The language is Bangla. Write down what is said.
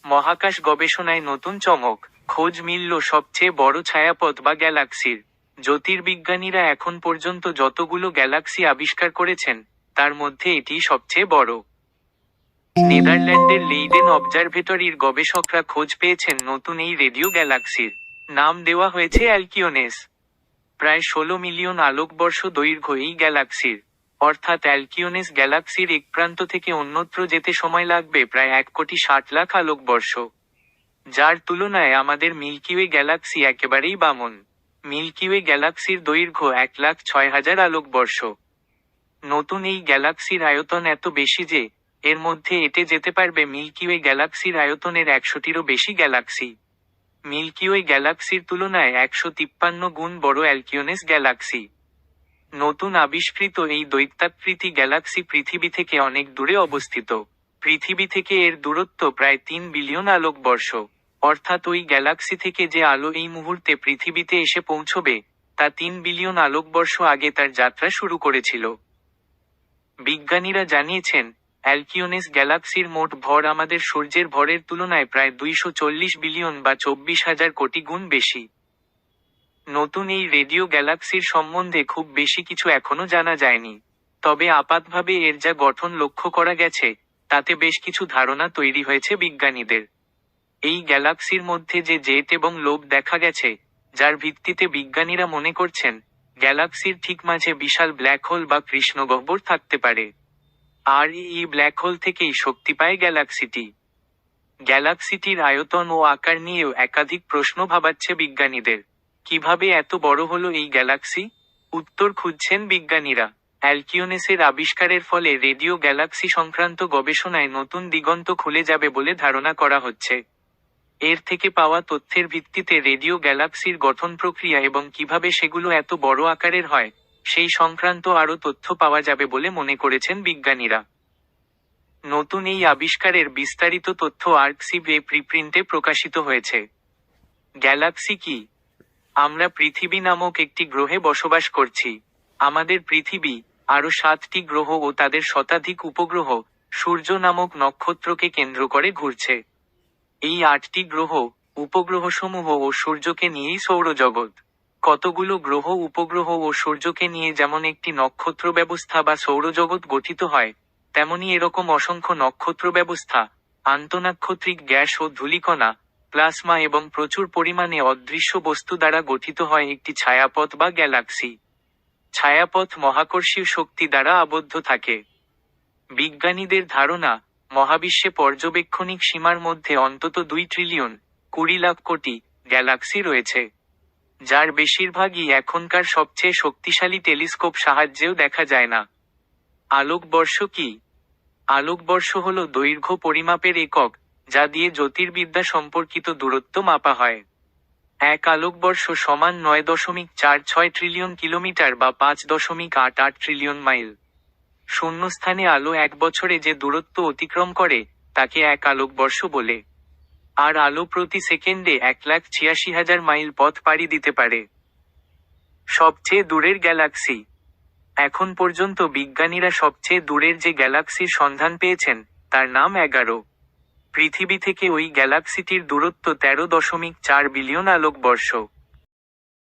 মহাকাশ গবেষণায় নতুন চমক, খোঁজ মিলল সবচেয়ে বড় ছায়াপথ বা গ্যালাক্সির। জ্যোতির্বিজ্ঞানীরা এখন পর্যন্ত যতগুলো গ্যালাক্সি আবিষ্কার করেছেন, তার মধ্যে এটি সবচেয়ে বড়। নেদারল্যান্ডের লেইডেন অবজারভেটরির গবেষকরা খোঁজ পেয়েছেন নতুন এই রেডিও গ্যালাক্সির। নাম দেওয়া হয়েছে অ্যালকিওনেস। প্রায় 16 মিলিয়ন আলোকবর্ষ দৈর্ঘ্য এই গ্যালাক্সির, অর্থাৎ অ্যালকিওনেস গ্যালাক্সির এক প্রান্ত থেকে অন্যত্র যেতে সময় লাগবে প্রায় 1,60,00,000 আলোকবর্ষ, যার তুলনায় আমাদের মিল্কিওয়ে গ্যালাক্সি একেবারেই বামন। মিল্কিওয়ে গ্যালাক্সির দৈর্ঘ্য 1,06,000 আলোকবর্ষ। নতুন এই গ্যালাক্সির আয়তন এত বেশি যে, এর মধ্যে এঁটে যেতে পারবে মিল্কিওয়ে গ্যালাক্সির আয়তনের 100টিরও বেশি গ্যালাক্সি। মিল্কিওয়ে গ্যালাক্সির তুলনায় 153 গুণ বড় অ্যালকিওনেস গ্যালাক্সি। নতুন আবিষ্কৃত এই দৈত্যাকৃতি গ্যালাক্সি পৃথিবী থেকে অনেক দূরে অবস্থিত। পৃথিবী থেকে এর দূরত্ব প্রায় 3 বিলিয়ন আলোকবর্ষ, অর্থাৎ ওই গ্যালাক্সি থেকে যে আলো এই মুহূর্তে পৃথিবীতে এসে পৌঁছবে, তা 3 বিলিয়ন আলোকবর্ষ আগে তার যাত্রা শুরু করেছিল। বিজ্ঞানীরা জানিয়েছেন, অ্যালকিওনেস গ্যালাক্সির মোট ভর আমাদের সূর্যের ভরের তুলনায় প্রায় 240 বিলিয়ন বা 24,000 কোটি গুণ বেশি। নতুন এই রেডিও গ্যালাক্সির সম্বন্ধে খুব বেশি কিছু এখনো জানা যায়নি, তবে আপাতভাবে এর যা গঠন লক্ষ্য করা গেছে, তাতে বেশ কিছু ধারণা তৈরি হয়েছে বিজ্ঞানীদের। এই গ্যালাক্সির মধ্যে যে জেট এবং লোব দেখা গেছে, যার ভিত্তিতে বিজ্ঞানীরা মনে করছেন, গ্যালাক্সির ঠিক মাঝে বিশাল ব্ল্যাক হোল বা কৃষ্ণগহ্বর থাকতে পারে। আর এই ব্ল্যাক হোল থেকেই শক্তি পায় গ্যালাক্সিটি। গ্যালাক্সিটির আয়তন ও আকার নিয়েও একাধিক প্রশ্ন ভাবাচ্ছে বিজ্ঞানীদের। কিভাবে এত বড় হলো এই গ্যালাক্সি? উত্তর খুঁজছেন বিজ্ঞানীরা। অ্যালকিওনেসের আবিষ্কারের ফলে রেডিও গ্যালাক্সি সংক্রান্ত গবেষণায় নতুন দিগন্ত খুলে যাবে বলে ধারণা করা হচ্ছে। এর থেকে পাওয়া তথ্যের ভিত্তিতে রেডিও গ্যালাক্সির গঠন প্রক্রিয়া এবং কিভাবে সেগুলো এত বড় আকারের হয়, সেই সংক্রান্ত আরও তথ্য পাওয়া যাবে বলে মনে করেছেন বিজ্ঞানীরা। নতুন এই আবিষ্কারের বিস্তারিত তথ্য আর্কসিভ-এ প্রিপ্রিন্টে প্রকাশিত হয়েছে। গ্যালাক্সি কি? আমরা পৃথিবী নামক একটি গ্রহে বসবাস করছি। আমাদের পৃথিবী, আরও 7টি গ্রহ ও তাদের শতাধিক উপগ্রহ, সূর্য নামক নক্ষত্রকে কেন্দ্র করে ঘুরছে। এই 8টি গ্রহ, উপগ্রহসমূহ ও সূর্যকে নিয়েই সৌরজগৎ। কতগুলো গ্রহ, উপগ্রহ ও সূর্যকে নিয়ে যেমন একটি নক্ষত্র ব্যবস্থা বা সৌরজগৎ গঠিত হয়, তেমনি এরকম অসংখ্য নক্ষত্র ব্যবস্থা, আন্তঃনাক্ষত্রিক গ্যাস ও ধূলিকণা, প্লাজমা এবং প্রচুর পরিমাণে অদৃশ্য বস্তু দ্বারা গঠিত হয় একটি ছায়াপথ বা গ্যালাক্সি। ছায়াপথ মহাকর্ষীয় শক্তি দ্বারা আবদ্ধ থাকে। বিজ্ঞানীদের ধারণা, মহাবিশ্বে পর্যবেক্ষণিক সীমার মধ্যে অন্তত 2 ট্রিলিয়ন 20 লাখ কোটি গ্যালাক্সি রয়েছে, যার বেশিরভাগই এখনকার সবচেয়ে শক্তিশালী টেলিস্কোপ সাহায্যেও দেখা যায় না। আলোকবর্ষ কি? আলোকবর্ষ হল দৈর্ঘ্য পরিমাপের একক, যা দিয়ে জ্যোতির্বিদ্যা সম্পর্কিত দূরত্ব মাপা হয়। এক আলোকবর্ষ সমান 9.46 ট্রিলিয়ন কিলোমিটার বা 5.88 ট্রিলিয়ন মাইল। শূন্যস্থানে আলো 1 বছরে যে দূরত্ব অতিক্রম করে, তাকে 1 আলোকবর্ষ বলে। আর আলো প্রতি সেকেন্ডে 1,86,000 মাইল পথ পাড়ি দিতে পারে। সবচেয়ে দূরের গ্যালাক্সি। এখন পর্যন্ত বিজ্ঞানীরা সবচেয়ে দূরের যে গ্যালাক্সির সন্ধান পেয়েছেন, তার নাম 11। পৃথিবী থেকে ওই গ্যালাক্সিটির দূরত্ব 13.4 বিলিয়ন আলোকবর্ষ।